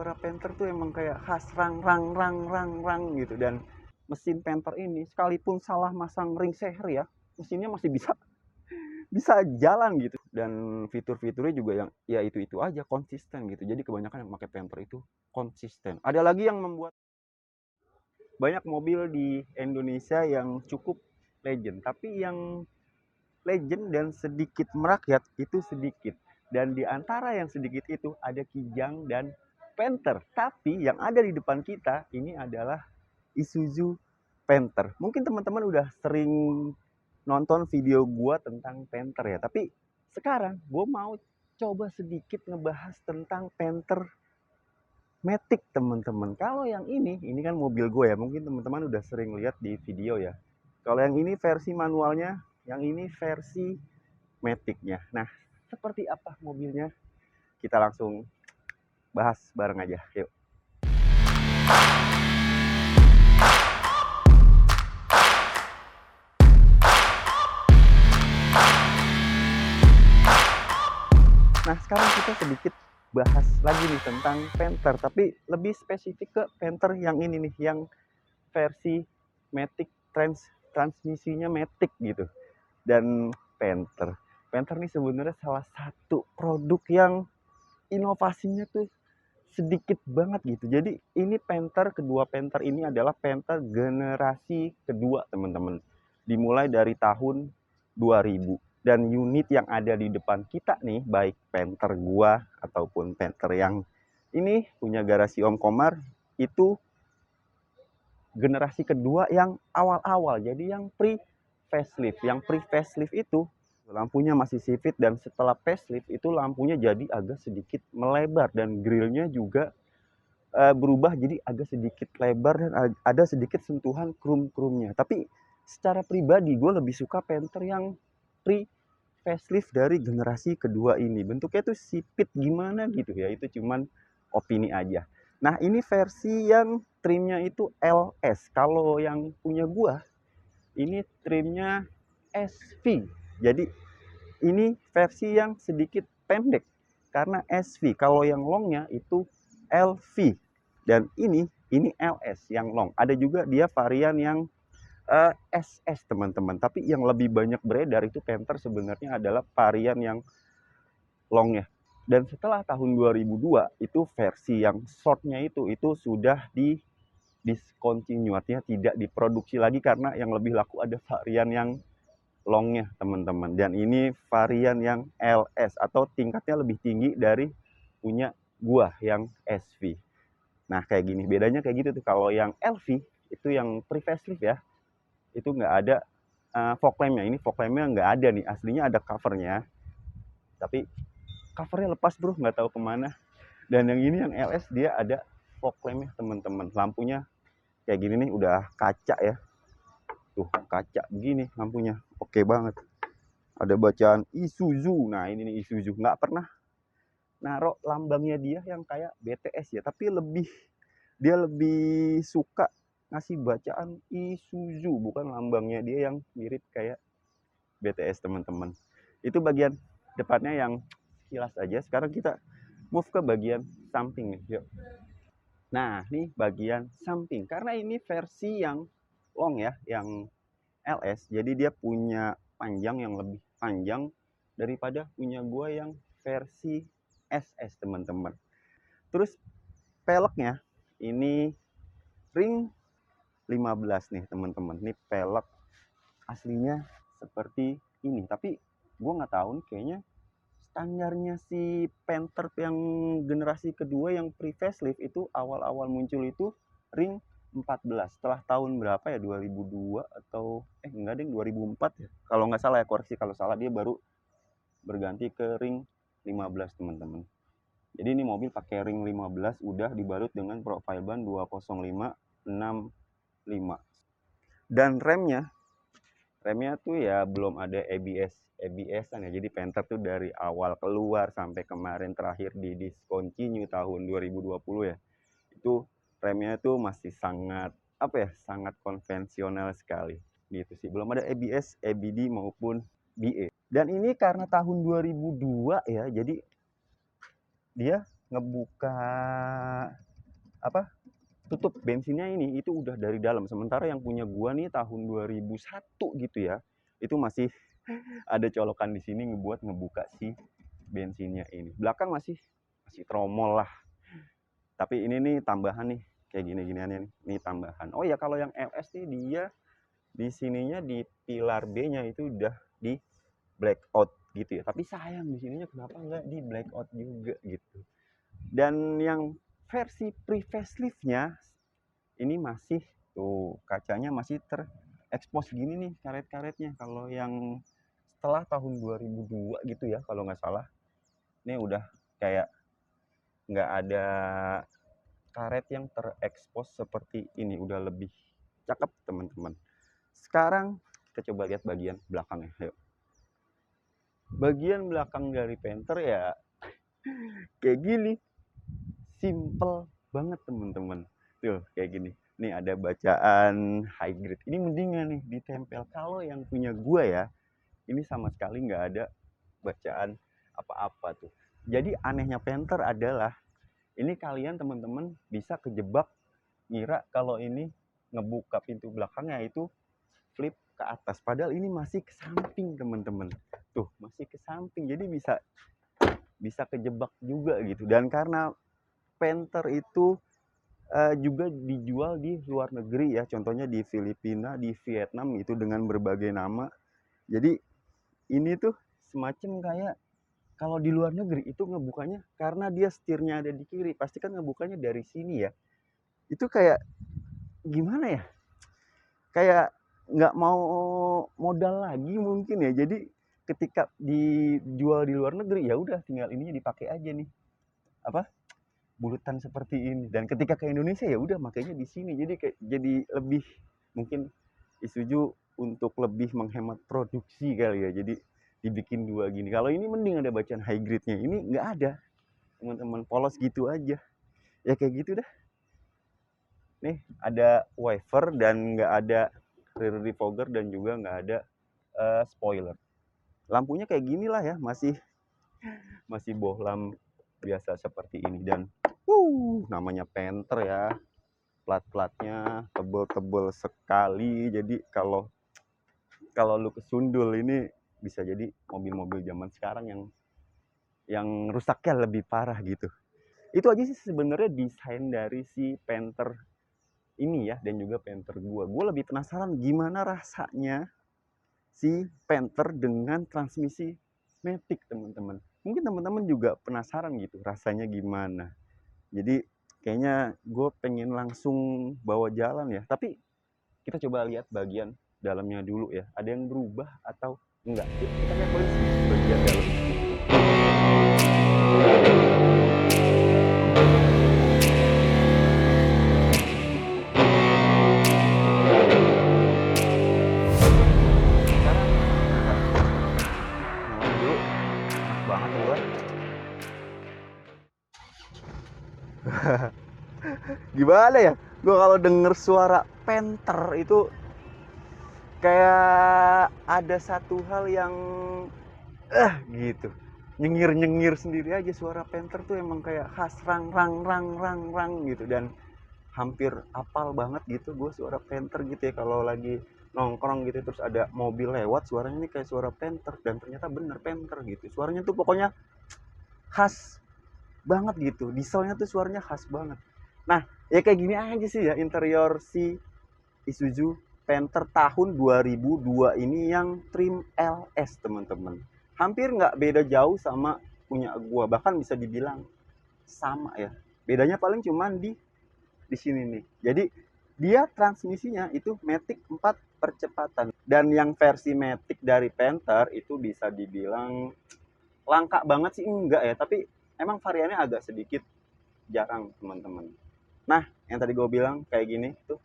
suara Panther tuh emang kayak khas rang rang rang rang rang gitu. Dan mesin Panther ini sekalipun salah masang ring seher ya, mesinnya masih bisa bisa jalan gitu. Dan fitur-fiturnya juga yang ya itu aja, konsisten gitu. Jadi kebanyakan yang pakai Panther itu konsisten. Ada lagi yang membuat banyak mobil di Indonesia yang cukup legend, tapi yang legend dan sedikit merakyat itu sedikit. Dan di antara yang sedikit itu ada Kijang dan Panther. Tapi yang ada di depan kita ini adalah Isuzu Panther. Mungkin teman-teman udah sering nonton video gua tentang Panther ya. Tapi sekarang gue mau coba sedikit ngebahas tentang Panther Matic teman-teman. Kalau yang ini kan mobil gue ya. Mungkin teman-teman udah sering lihat di video ya. Kalau yang ini versi manualnya, yang ini versi Matic-nya. Nah, seperti apa mobilnya? Kita langsung bahas bareng aja. Yuk. Nah, sekarang kita sedikit bahas lagi nih tentang Panther, tapi lebih spesifik ke Panther yang ini nih, yang versi Matic transmisinya Matic gitu. Dan Panther nih sebenarnya salah satu produk yang inovasinya tuh sedikit banget gitu. Jadi ini kedua Panther ini adalah Panther generasi kedua teman-teman. Dimulai dari tahun 2000. Dan unit yang ada di depan kita nih, baik Panther gua ataupun Panther yang ini punya garasi Om Komar, itu generasi kedua yang awal-awal. Jadi yang pre-facelift. Yang pre-facelift itu lampunya masih sipit, dan setelah facelift itu lampunya jadi agak sedikit melebar dan grillnya juga berubah jadi agak sedikit lebar dan ada sedikit sentuhan krum-krumnya. Tapi secara pribadi gue lebih suka Panther yang pre facelift dari generasi kedua ini. Bentuknya tuh sipit gimana gitu ya, itu cuman opini aja. Nah, ini versi yang trimnya itu LS. Kalau yang punya gua ini trimnya SV. Jadi ini versi yang sedikit pendek karena SV. Kalau yang longnya itu LV. Dan ini LS yang long. Ada juga dia varian yang SS teman-teman. Tapi yang lebih banyak beredar itu Panther sebenarnya adalah varian yang long ya. Dan setelah tahun 2002 itu versi yang shortnya itu sudah di discontinue, artinya tidak diproduksi lagi karena yang lebih laku ada varian yang longnya teman-teman. Dan ini varian yang LS atau tingkatnya lebih tinggi dari punya gua yang SV. Nah kayak gini, bedanya kayak gitu tuh. Kalau yang LV itu yang pre-facelift ya, itu nggak ada fog lampnya. Ini fog lampnya nggak ada nih, aslinya ada covernya, tapi covernya lepas bro, nggak tahu kemana. Dan yang ini yang LS dia ada fog lampnya teman-teman. Lampunya kayak gini nih, udah kaca ya, tuh kaca begini lampunya, oke banget. Ada bacaan Isuzu. Nah ini nih Isuzu, nggak pernah naruh lambangnya dia yang kayak BTS ya, tapi dia lebih suka ngasih bacaan Isuzu, bukan lambangnya dia yang mirip kayak BTS teman-teman. Itu bagian depannya yang kilas aja. Sekarang kita move ke bagian samping nih, yuk. Nah ini bagian samping, karena ini versi yang long ya, yang LS, jadi dia punya panjang yang lebih panjang daripada punya gua yang versi SS teman-teman. Terus peleknya ini ring 15 nih teman-teman. Ini pelek aslinya seperti ini, tapi gue nggak tahu nih, kayaknya standarnya si Panther yang generasi kedua yang pre facelift itu awal-awal muncul itu ring 14. Setelah tahun berapa ya, 2002 atau enggak deh, 2004 ya kalau nggak salah ya, koreksi kalau salah, dia baru berganti ke ring 15 teman-teman. Jadi ini mobil pakai ring 15, udah dibalut dengan profile ban 20565. Dan remnya tuh ya belum ada ABS-an ya. Jadi Panther tuh dari awal keluar sampai kemarin terakhir di discontinue tahun 2020 ya, itu remnya tuh masih sangat sangat konvensional sekali gitu sih. Belum ada ABS, ABD maupun BA. Dan ini karena tahun 2002 ya, jadi dia ngebuka apa tutup bensinnya ini itu udah dari dalam, sementara yang punya gua nih tahun 2001 gitu ya, itu masih ada colokan di sini ngebuat ngebuka si bensinnya ini. Belakang masih tromol lah. Tapi ini nih tambahan nih, kayak gini-giniannya nih. Ini tambahan. Oh ya, kalau yang LS nih dia di sininya di pilar B-nya itu udah di blackout gitu ya. Tapi sayang di sininya kenapa nggak di blackout juga gitu. Dan yang versi pre-facelift-nya ini masih tuh kacanya masih terekspos gini nih karet-karetnya. Kalau yang setelah tahun 2002 gitu ya kalau nggak salah, ini udah kayak nggak ada karet yang terekspos seperti ini, udah lebih cakep teman-teman. Sekarang kita coba lihat bagian belakangnya, yuk. Bagian belakang dari Panther ya kayak gini, simple banget teman-teman. Tuh kayak gini. Nih ada bacaan high grade. Ini mendingan nih ditempel. Kalau yang punya gua ya, ini sama sekali nggak ada bacaan apa-apa tuh. Jadi anehnya Panther adalah ini kalian teman-teman bisa kejebak ngira kalau ini ngebuka pintu belakangnya itu flip ke atas, padahal ini masih ke samping teman-teman. Tuh masih ke samping, jadi bisa kejebak juga gitu. Dan karena Panther itu juga dijual di luar negeri ya, contohnya di Filipina, di Vietnam itu dengan berbagai nama. Jadi ini tuh semacam kayak kalau di luar negeri itu ngebukanya karena dia setirnya ada di kiri, pasti kan ngebukanya dari sini ya. Itu kayak gimana ya? Kayak nggak mau modal lagi mungkin ya. Jadi ketika dijual di luar negeri ya udah tinggal ininya dipakai aja nih. Apa? Bulutan seperti ini. Dan ketika ke Indonesia ya udah makanya di sini. Jadi kayak jadi lebih mungkin Isuzu untuk lebih menghemat produksi kali ya. Jadi dibikin dua gini. Kalau ini mending ada bacaan high grade-nya. Ini nggak ada. Teman-teman polos gitu aja. Ya kayak gitu dah. Nih ada wiper dan nggak ada rear defogger dan juga nggak ada spoiler. Lampunya kayak gini lah ya. Masih bohlam biasa seperti ini. Dan namanya Panther ya. Plat-platnya tebel-tebel sekali. Jadi kalau lu kesundul ini bisa jadi mobil-mobil zaman sekarang yang rusaknya lebih parah gitu. Itu aja sih sebenarnya desain dari si Panther ini ya, dan juga Panther gua lebih penasaran gimana rasanya si Panther dengan transmisi matic teman-teman. Mungkin teman-teman juga penasaran gitu rasanya gimana. Jadi kayaknya gue pengen langsung bawa jalan ya, tapi kita coba lihat bagian dalamnya dulu ya, ada yang berubah atau enggak. Yuk, kita lihat bagian dalam. Gimana ya, gue kalau denger suara Panther itu kayak ada satu hal yang gitu, nyengir sendiri aja. Suara Panther tuh emang kayak khas rang gitu, dan hampir apal banget gitu gue suara Panther gitu ya. Kalau lagi nongkrong gitu terus ada mobil lewat, suaranya ini kayak suara Panther, dan ternyata bener Panther gitu. Suaranya tuh pokoknya khas banget gitu, dieselnya tuh suaranya khas banget. Nah ya kayak gini aja sih ya interior si Isuzu Panther tahun 2002 ini yang trim LS teman-teman. Hampir nggak beda jauh sama punya gua, bahkan bisa dibilang sama ya. Bedanya paling cuman di sini nih. Jadi dia transmisinya itu matic 4 percepatan, dan yang versi matic dari Panther itu bisa dibilang langka banget sih enggak ya, tapi emang variannya agak sedikit jarang teman-teman. Nah yang tadi gue bilang kayak gini tuh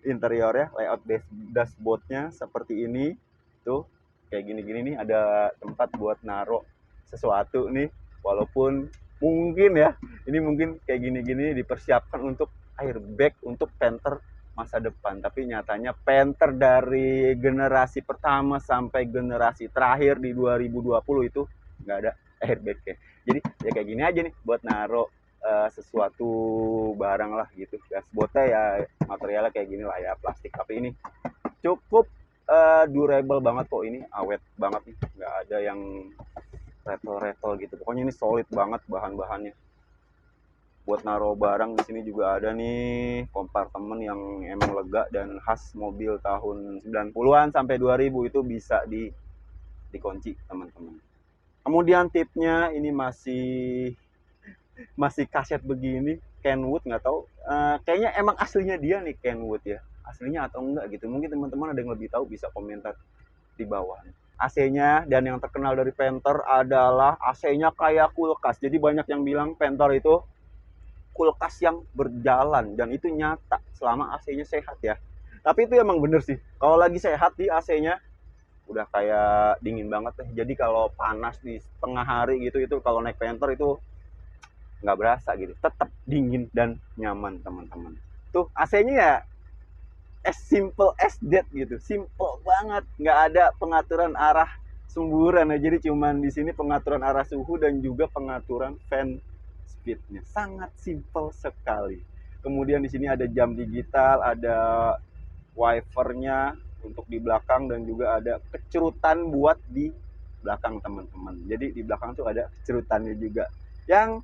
interiornya, layout dashboardnya seperti ini tuh, kayak gini-gini nih, ada tempat buat naruh sesuatu nih. Walaupun mungkin ya ini mungkin kayak gini-gini dipersiapkan untuk airbag untuk Panther masa depan, tapi nyatanya Panther dari generasi pertama sampai generasi terakhir di 2020 itu nggak ada airbag ya. Jadi ya kayak gini aja nih buat naruh sesuatu barang lah gitu. Dashboardnya ya materialnya kayak gini lah ya, plastik, tapi ini cukup durable banget kok, ini awet banget nih, nggak ada yang retro-retro gitu. Pokoknya ini solid banget bahan-bahannya. Buat naruh barang di sini juga ada nih kompartemen yang emang lega dan khas mobil tahun 90-an sampai 2000 itu bisa dikunci teman-teman. Kemudian tipnya ini masih kaset begini Kenwood, nggak tahu kayaknya emang aslinya dia nih Kenwood ya, aslinya atau enggak gitu. Mungkin teman-teman ada yang lebih tahu bisa komentar di bawah. AC-nya dan yang terkenal dari Panther adalah AC-nya kayak kulkas. Jadi banyak yang bilang Panther itu kulkas yang berjalan, dan itu nyata selama AC-nya sehat ya. Tapi itu emang bener sih. Kalau lagi sehat di AC-nya udah kayak dingin banget deh. Jadi kalau panas di tengah hari gitu, itu kalau naik Panther itu nggak berasa gitu. Tetap dingin dan nyaman teman-teman. Tuh AC-nya ya as simple as that gitu, simple banget, nggak ada pengaturan arah sumburan ya. Jadi cuman di sini pengaturan arah suhu dan juga pengaturan fan speednya, sangat simple sekali. Kemudian di sini ada jam digital, ada wipernya untuk di belakang, dan juga ada kecerutan buat di belakang teman-teman. Jadi di belakang tuh ada kecerutannya juga, yang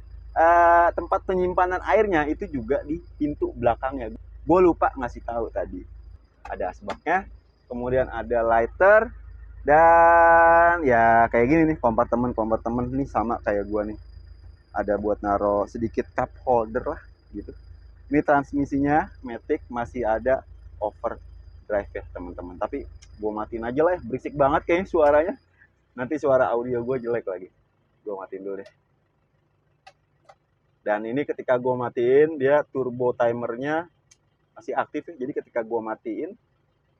tempat penyimpanan airnya itu juga di pintu belakangnya. Gue lupa ngasih tahu tadi. Ada asbaknya, kemudian ada lighter, dan ya kayak gini nih kompartemen nih sama kayak gua nih. Ada buat naro sedikit cup holder lah gitu. Ini transmisinya Matic, masih ada overdrive ya teman-teman. Tapi gua matiin aja lah ya, berisik banget kayaknya suaranya. Nanti suara audio gua jelek lagi. Gua matiin dulu deh. Dan ini ketika gua matiin, dia turbo timernya masih aktif ya. Jadi ketika gua matiin,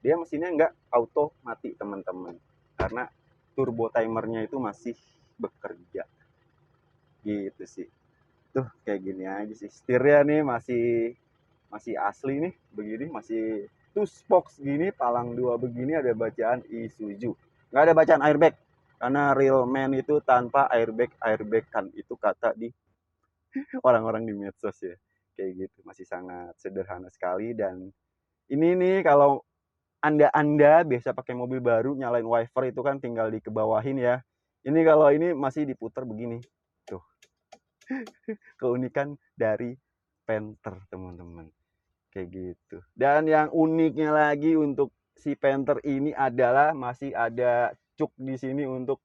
dia mesinnya nggak auto mati teman-teman, karena turbo timernya itu masih bekerja gitu sih. Tuh kayak gini aja sih, setirnya nih masih masih asli nih begini, masih two spokes gini, palang dua begini, ada bacaan Isuzu, nggak ada bacaan airbag, karena real man itu tanpa airbag kan, itu kata di orang-orang di medsos ya. Kayak gitu, masih sangat sederhana sekali. Dan ini nih kalau anda biasa pakai mobil baru nyalain wiper itu kan tinggal dikebawahin ya. Ini kalau ini masih diputar begini. Tuh, keunikan dari Panther teman-teman. Kayak gitu. Dan yang uniknya lagi untuk si Panther ini adalah masih ada cuk di sini untuk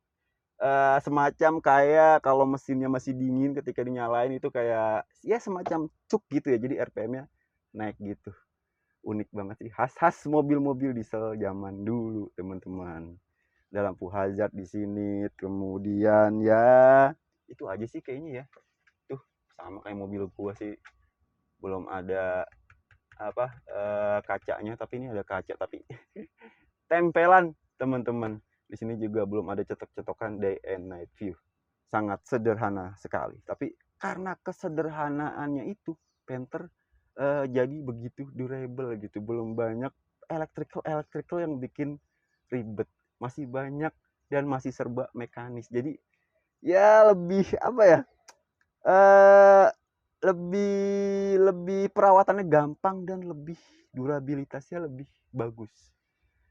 semacam kayak kalau mesinnya masih dingin ketika dinyalain itu kayak ya semacam cuk gitu ya. Jadi RPM-nya naik gitu. Unik banget sih, khas mobil-mobil diesel zaman dulu teman-teman. Ada lampu hazard di sini, kemudian ya itu aja sih kayaknya ya. Tuh sama kayak mobil gua sih, belum ada apa kacanya, tapi ini ada kaca tapi tempelan teman-teman. Di sini juga belum ada cetok-cetokan day and night view. Sangat sederhana sekali, tapi karena kesederhanaannya itu Panther jadi begitu durable gitu. Belum banyak electrical yang bikin ribet, masih banyak dan masih serba mekanis. Jadi ya lebih apa ya, eh lebih lebih perawatannya gampang dan lebih durabilitasnya lebih bagus.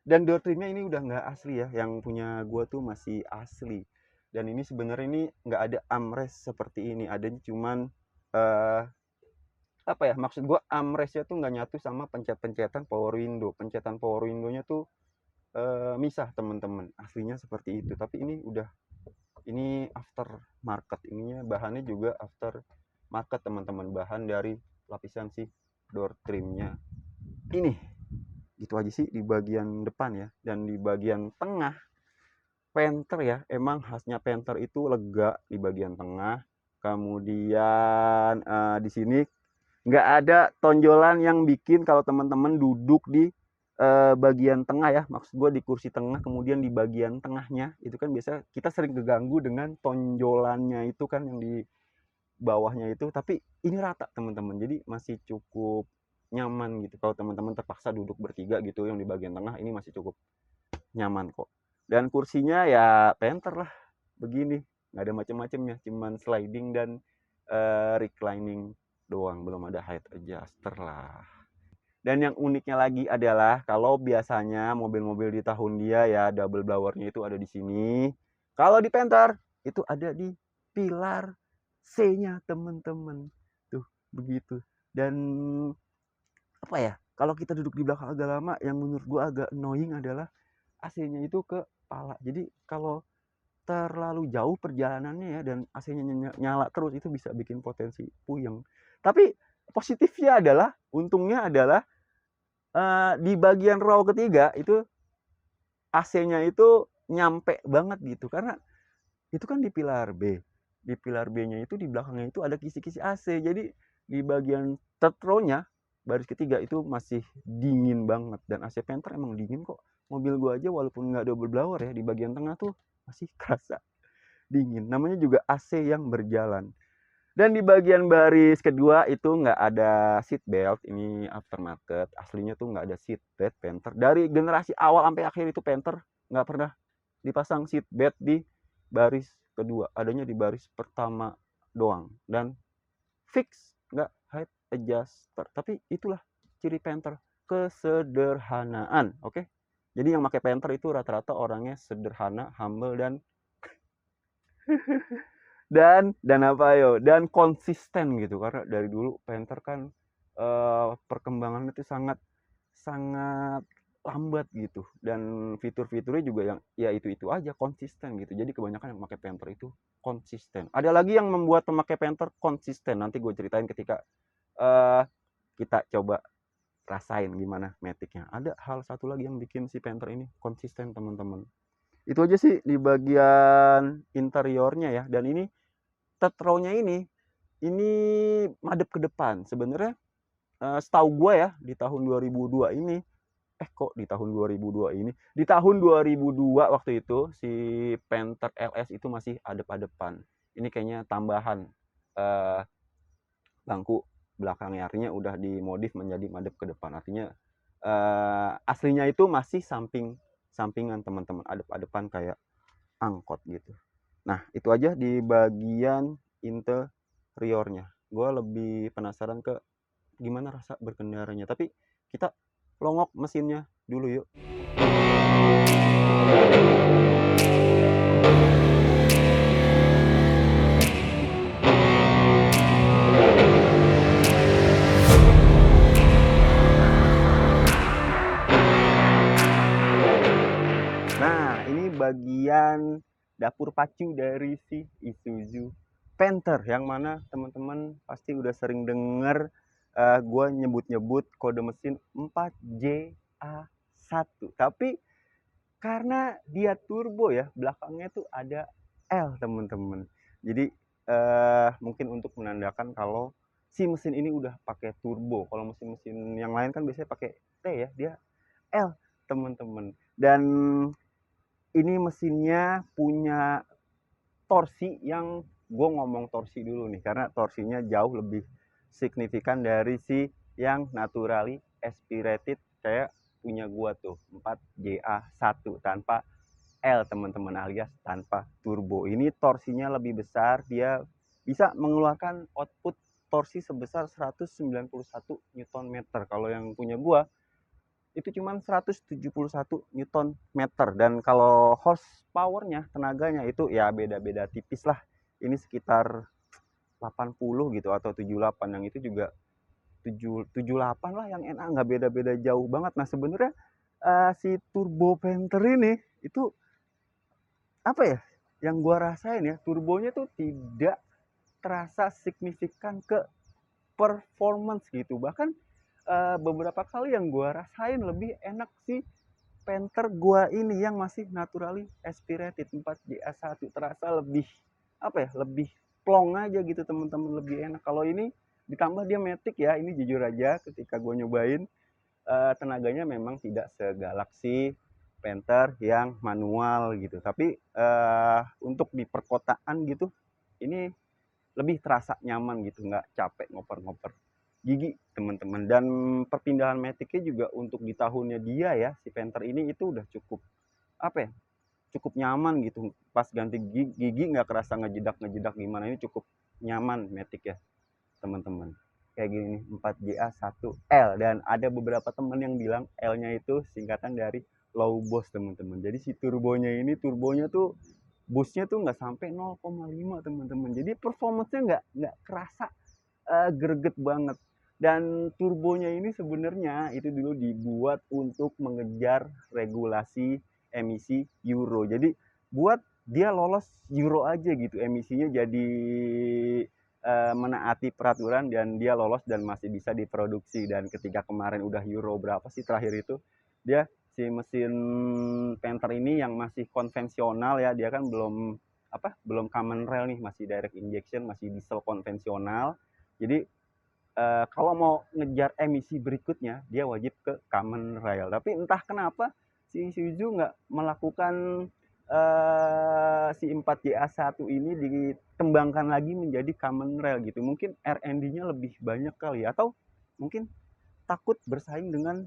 Dan door trimnya ini udah nggak asli ya, yang punya gua tuh masih asli. Dan ini sebenarnya ini nggak ada armrest seperti ini, adanya cuman eh apa ya, maksud gua armrestnya tuh nggak nyatu sama pencet-pencetan power window. Pencetan power window-nya tuh misah teman-teman, aslinya seperti itu. Tapi ini udah, ini after market, ininya bahannya juga after market teman-teman, bahan dari lapisan si door trimnya ini. Gitu aja sih di bagian depan ya. Dan di bagian tengah Panther ya, emang khasnya Panther itu lega di bagian tengah. Kemudian di sini nggak ada tonjolan yang bikin kalau teman-teman duduk di bagian tengah ya, maksud gue di kursi tengah, kemudian di bagian tengahnya itu kan biasa kita sering keganggu dengan tonjolannya itu kan yang di bawahnya itu. Tapi ini rata teman-teman, jadi masih cukup nyaman gitu. Kalau teman-teman terpaksa duduk bertiga gitu yang di bagian tengah, ini masih cukup nyaman kok. Dan kursinya ya Panther lah begini, nggak ada macam-macamnya, cuman sliding dan reclining doang, belum ada height adjuster lah. Dan yang uniknya lagi adalah kalau biasanya mobil-mobil di tahun dia ya double blowernya itu ada di sini. Kalau di Panther itu ada di pilar C-nya teman-teman. Tuh, begitu. Dan apa ya? Kalau kita duduk di belakang agak lama yang menurut gua agak annoying adalah AC-nya itu ke kepala. Jadi kalau terlalu jauh perjalanannya ya dan AC-nya nyala terus itu bisa bikin potensi puyeng. Tapi positifnya adalah, untungnya adalah di bagian row ketiga itu AC-nya itu nyampe banget gitu karena itu kan di pilar B. Di pilar B-nya itu di belakangnya itu ada kisi-kisi AC. Jadi di bagian third row-nya baris ketiga itu masih dingin banget dan AC Panther emang dingin kok. Mobil gua aja walaupun nggak double blower ya di bagian tengah tuh masih kerasa dingin. Namanya juga AC yang berjalan. Dan di bagian baris kedua itu nggak ada seat belt, ini aftermarket. Aslinya tuh nggak ada seat belt Panther. Dari generasi awal sampai akhir itu Panther nggak pernah dipasang seat belt di baris kedua. Adanya di baris pertama doang. Dan fix nggak height adjuster. Tapi itulah ciri Panther, kesederhanaan. Oke? Jadi yang pakai Panther itu rata-rata orangnya sederhana, humble, dan apa yo dan konsisten gitu karena dari dulu Panther kan perkembangannya itu sangat sangat lambat gitu dan fitur-fiturnya juga yang ya itu aja konsisten gitu jadi kebanyakan yang memakai Panther itu konsisten. Ada lagi yang membuat pemakai Panther konsisten, nanti gue ceritain ketika uh, kita coba rasain gimana metiknya. Ada hal satu lagi yang bikin si Panther ini konsisten teman-teman. Itu aja sih di bagian interiornya ya. Dan ini third row-nya ini madep ke depan. Sebenarnya setahu gue ya di tahun 2002 ini kok di tahun 2002 ini di tahun 2002 waktu itu si Panther LS itu masih adep-adepan. Ini kayaknya tambahan bangku belakangnya, artinya udah dimodif menjadi madep ke depan, artinya aslinya itu masih sampingan teman-teman, adep-adepan kayak angkot gitu. Nah itu aja di bagian interiornya. Gue lebih penasaran ke gimana rasa berkendaranya, tapi kita longok mesinnya dulu yuk. Nah ini bagian dapur pacu dari si Isuzu Panther, yang mana teman-teman pasti udah sering denger gue nyebut-nyebut kode mesin 4JA1. Tapi karena dia turbo ya, belakangnya tuh ada L teman-teman. Jadi mungkin untuk menandakan kalau si mesin ini udah pakai turbo. Kalau mesin-mesin yang lain kan biasanya pakai T ya, dia L teman-teman. Dan ini mesinnya punya torsi yang gue ngomong torsi dulu nih karena torsinya jauh lebih signifikan dari si yang naturally aspirated kayak punya gua tuh 4JA1 tanpa L teman-teman, alias tanpa turbo. Ini torsinya lebih besar, dia bisa mengeluarkan output torsi sebesar 191 Nm. Kalau yang punya gua itu cuma 171 Newton meter, dan kalau horsepowernya, tenaganya itu ya beda-beda tipis lah. Ini sekitar 80 gitu atau 78, yang itu juga 78 lah yang enak, nggak beda-beda jauh banget. Nah sebenarnya si Turbo Panther ini itu apa ya, yang gua rasain ya, turbonya tuh tidak terasa signifikan ke performance gitu. Bahkan beberapa kali yang gue rasain lebih enak sih Panther gue ini yang masih naturally aspirated 4JA1, terasa lebih apa ya, lebih plong aja gitu teman-teman, lebih enak. Kalau ini ditambah dia matic ya, ini jujur aja ketika gue nyobain tenaganya memang tidak segalak si Panther yang manual gitu, tapi untuk di perkotaan gitu ini lebih terasa nyaman gitu, nggak capek ngoper-ngoper gigi teman-teman. Dan perpindahan metiknya juga untuk di tahunnya dia ya, si Panther ini itu udah cukup apa ya, cukup nyaman gitu. Pas ganti gigi nggak kerasa ngejedak gimana, ini cukup nyaman Matic ya teman-teman. Kayak gini nih, 4JA1L, dan ada beberapa temen yang bilang L-nya itu singkatan dari low boss teman-teman. Jadi si turbonya tuh boostnya tuh nggak sampai 0,5 teman-teman. Jadi performance-nya nggak kerasa greget banget. Dan turbonya ini sebenarnya itu dulu dibuat untuk mengejar regulasi emisi Euro. Jadi buat dia lolos Euro aja gitu, emisinya jadi menaati peraturan dan dia lolos dan masih bisa diproduksi. Dan ketika kemarin udah Euro berapa sih terakhir itu, dia si mesin Panther ini yang masih konvensional ya, dia kan belum common rail nih, masih direct injection, masih diesel konvensional. Jadi kalau mau ngejar emisi berikutnya dia wajib ke common rail. Tapi entah kenapa si Isuzu nggak melakukan si 4JA1 ini dikembangkan lagi menjadi common rail gitu. Mungkin R&D-nya lebih banyak kali ya, atau mungkin takut bersaing dengan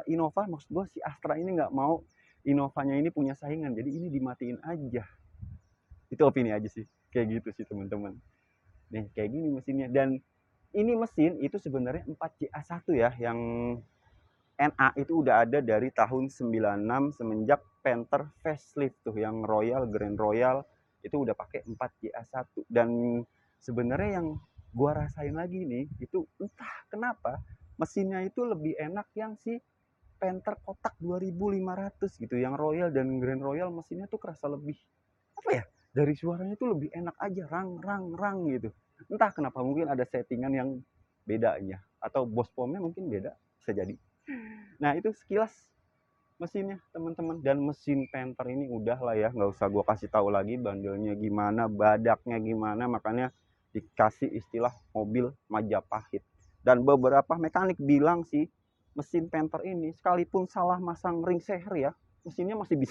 Innova. Maksud gue si Astra ini nggak mau Innovanya ini punya saingan, jadi ini dimatiin aja. Itu opini aja sih, kayak gitu sih teman-teman. Nih kayak gini mesinnya, dan ini mesin itu sebenarnya 4JA1 ya, yang NA itu udah ada dari tahun 96 semenjak Panther facelift tuh, yang Royal, Grand Royal itu udah pakai 4JA1. Dan sebenarnya yang gua rasain lagi nih, itu entah kenapa mesinnya itu lebih enak yang si Panther kotak 2500 gitu. Yang Royal dan Grand Royal mesinnya tuh kerasa lebih apa ya? Dari suaranya tuh lebih enak aja, rang rang rang gitu. Entah kenapa, mungkin ada settingan yang bedanya, atau bos pomnya mungkin beda, bisa jadi. Nah itu sekilas mesinnya teman-teman. Dan mesin Panther ini udah lah ya, nggak usah gue kasih tahu lagi bandelnya gimana, badaknya gimana, makanya dikasih istilah mobil Majapahit. Dan beberapa mekanik bilang sih mesin Panther ini sekalipun salah masang ring seher ya, mesinnya masih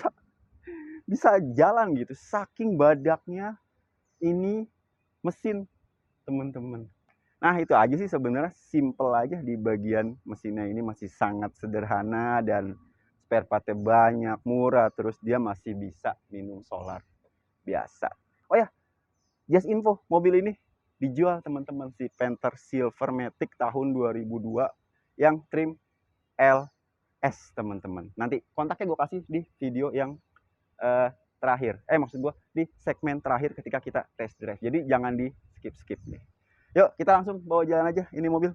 bisa jalan gitu, saking badaknya ini mesin teman-teman. Nah itu aja sih sebenarnya, simple aja di bagian mesinnya ini, masih sangat sederhana dan spare partnya banyak, murah, terus dia masih bisa minum solar biasa. Oh ya, just info, mobil ini dijual teman-teman, si Panther Silver Matic tahun 2002 yang trim LS teman-teman. Nanti kontaknya gue kasih di video yang terakhir, maksud gue di segmen terakhir ketika kita test drive, jadi jangan di skip nih. Yuk kita langsung bawa jalan aja ini mobil.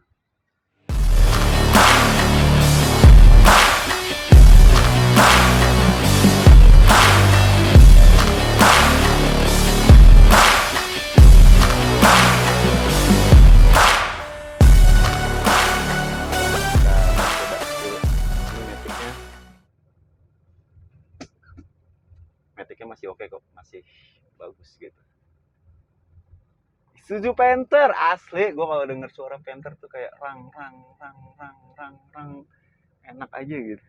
Maticnya masih oke kok, masih bagus gitu. Isuzu Panther asli, gue kalau denger suara Panther tuh kayak rang rang rang rang rang rang, enak aja gitu,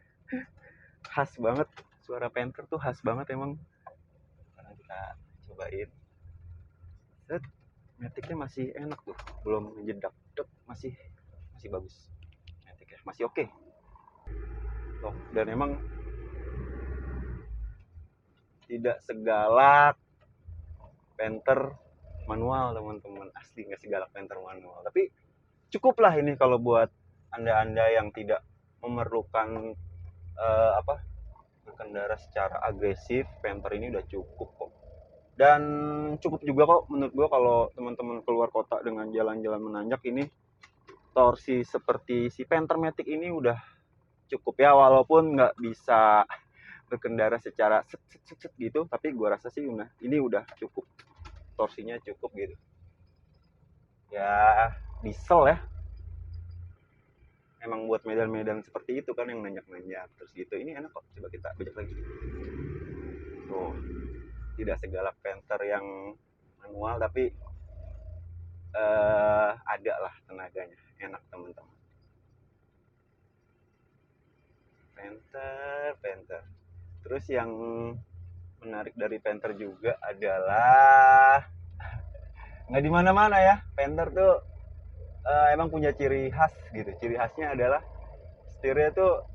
khas banget. Suara Panther tuh khas banget emang. Karena kita cobain, set, Maticnya masih enak tuh, belum ngejedak, masih bagus. Maticnya masih oke. Loh, dan emang tidak segalak Panther manual teman-teman, asli nggak segalak Panther manual. Tapi cukup lah ini kalau buat anda yang tidak memerlukan berkendara secara agresif, Panther ini udah cukup kok. Dan cukup juga kok menurut gua kalau teman-teman keluar kota dengan jalan-jalan menanjak ini, torsi seperti si Panther Matic ini udah cukup ya, walaupun nggak bisa berkendara secara set gitu, tapi gua rasa sih ini udah cukup, torsinya cukup gitu ya. Diesel ya, emang buat medan-medan seperti itu kan, yang nanjak-nanjak terus gitu, ini enak kok. Coba kita bajak lagi tuh, tidak segalak Panther yang manual, tapi ada lah tenaganya, enak teman-teman. Panther. Terus yang menarik dari Panther juga adalah nggak di mana-mana ya, Panther tuh emang punya ciri khas gitu. Ciri khasnya adalah setirnya tuh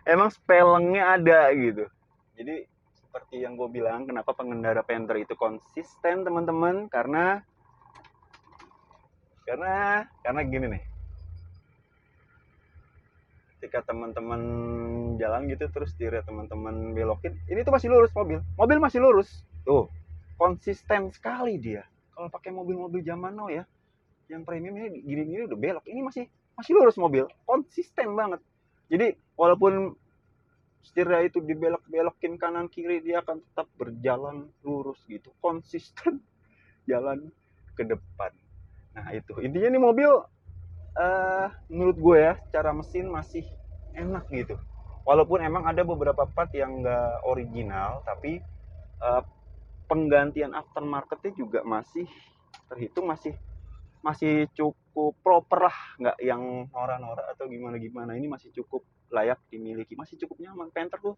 emang spellengnya ada gitu. Jadi seperti yang gue bilang, kenapa pengendara Panther itu konsisten teman-teman, karena gini nih, ketika teman-teman jalan gitu terus dilihat teman-teman belokin, ini tuh masih lurus, mobil masih lurus tuh, konsisten sekali dia. Kalau pakai mobil-mobil zaman now ya, yang premium ini gini-gini udah belok, ini masih lurus, mobil konsisten banget. Jadi walaupun setirnya itu dibelok-belokin kanan kiri, dia akan tetap berjalan lurus gitu, konsisten jalan ke depan. Nah itu intinya nih mobil, menurut gue ya, secara mesin masih enak gitu. Walaupun emang ada beberapa part yang nggak original, tapi penggantian aftermarketnya juga masih terhitung masih cukup proper lah, nggak yang norak-norak atau gimana-gimana. Ini masih cukup layak dimiliki, masih cukup nyaman. Panther tuh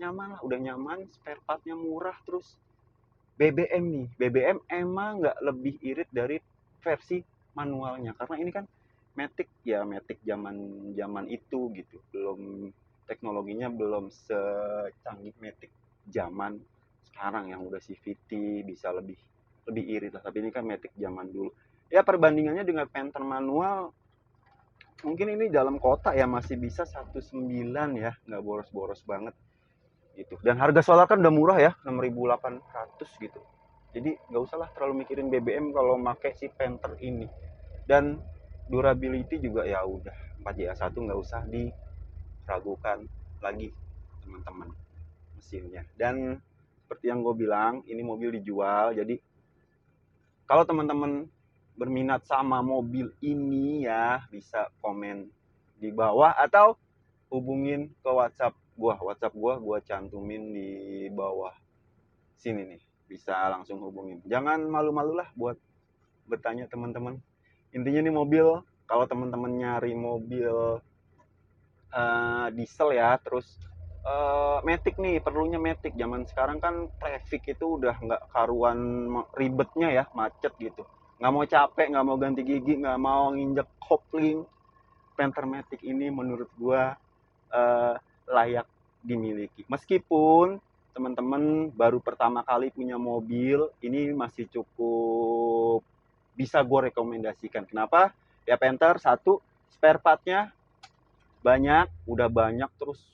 nyaman lah, udah nyaman, spare partnya murah, terus BBM nih, BBM emang nggak lebih irit dari versi manualnya, karena ini kan Matic ya, Matic zaman itu gitu, belum, teknologinya belum secanggih Matic zaman sekarang yang udah CVT bisa lebih irit lah. Tapi ini kan Matic zaman dulu ya. Perbandingannya dengan Panther manual mungkin ini dalam kota ya masih bisa 19 ya, nggak boros-boros banget gitu. Dan harga solar kan udah murah ya, 6.800 gitu. Jadi nggak usah lah terlalu mikirin BBM kalau pakai si Panther ini. Dan durability juga ya udah 4JA1, nggak usah diragukan lagi teman-teman mesinnya. Dan seperti yang gue bilang, ini mobil dijual, jadi kalau teman-teman berminat sama mobil ini ya bisa komen di bawah atau hubungin ke WhatsApp gua cantumin di bawah sini nih, bisa langsung hubungin. Jangan malu-malu lah buat bertanya teman-teman. Intinya nih mobil, kalau teman-teman nyari mobil diesel ya, terus Matic nih, perlunya Matic. Zaman sekarang kan traffic itu udah nggak karuan ribetnya ya, macet gitu. Nggak mau capek, nggak mau ganti gigi, nggak mau nginjek kopling. Panther Matic ini menurut gua layak dimiliki. Meskipun teman-teman baru pertama kali punya mobil, ini masih cukup bisa gue rekomendasikan. Kenapa? Ya Panther, satu, spare partnya banyak, udah banyak, terus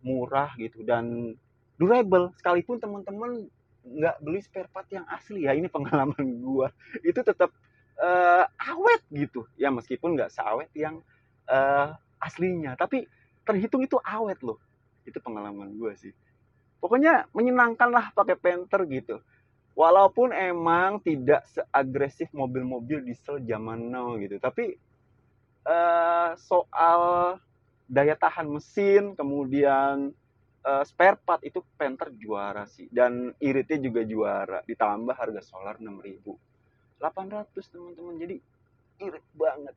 murah gitu, dan durable. Sekalipun teman-teman nggak beli spare part yang asli ya, ini pengalaman gue, itu tetap awet gitu ya, meskipun nggak seawet yang aslinya, tapi terhitung itu awet loh. Itu pengalaman gue sih. Pokoknya menyenangkan lah pakai Panther gitu. Walaupun emang tidak seagresif mobil-mobil diesel zaman now gitu, tapi soal daya tahan mesin, kemudian spare part itu Panther juara sih, dan iritnya juga juara, ditambah harga solar 6.800 teman-teman, jadi irit banget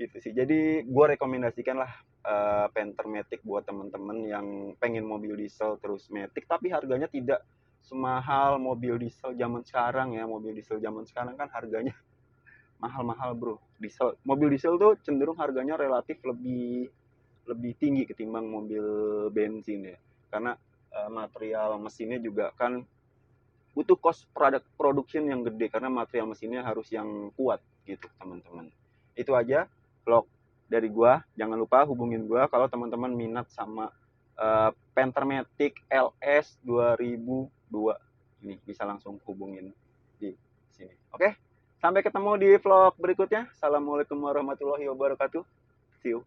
itu sih. Jadi gue rekomendasikan lah Panther Matic buat teman-teman yang pengen mobil diesel terus Matic, tapi harganya tidak semahal mobil diesel zaman sekarang ya. Mobil diesel zaman sekarang kan harganya mahal-mahal bro. Mobil diesel tuh cenderung harganya relatif lebih tinggi ketimbang mobil bensin ya, karena material mesinnya juga kan butuh cost production yang gede, karena material mesinnya harus yang kuat gitu teman-teman. Itu aja vlog dari gua. Jangan lupa hubungin gua kalau teman-teman minat sama Panther Matic LS 2002 ini, bisa langsung hubungin di sini. Oke, sampai ketemu di vlog berikutnya. Assalamualaikum warahmatullahi wabarakatuh. See you.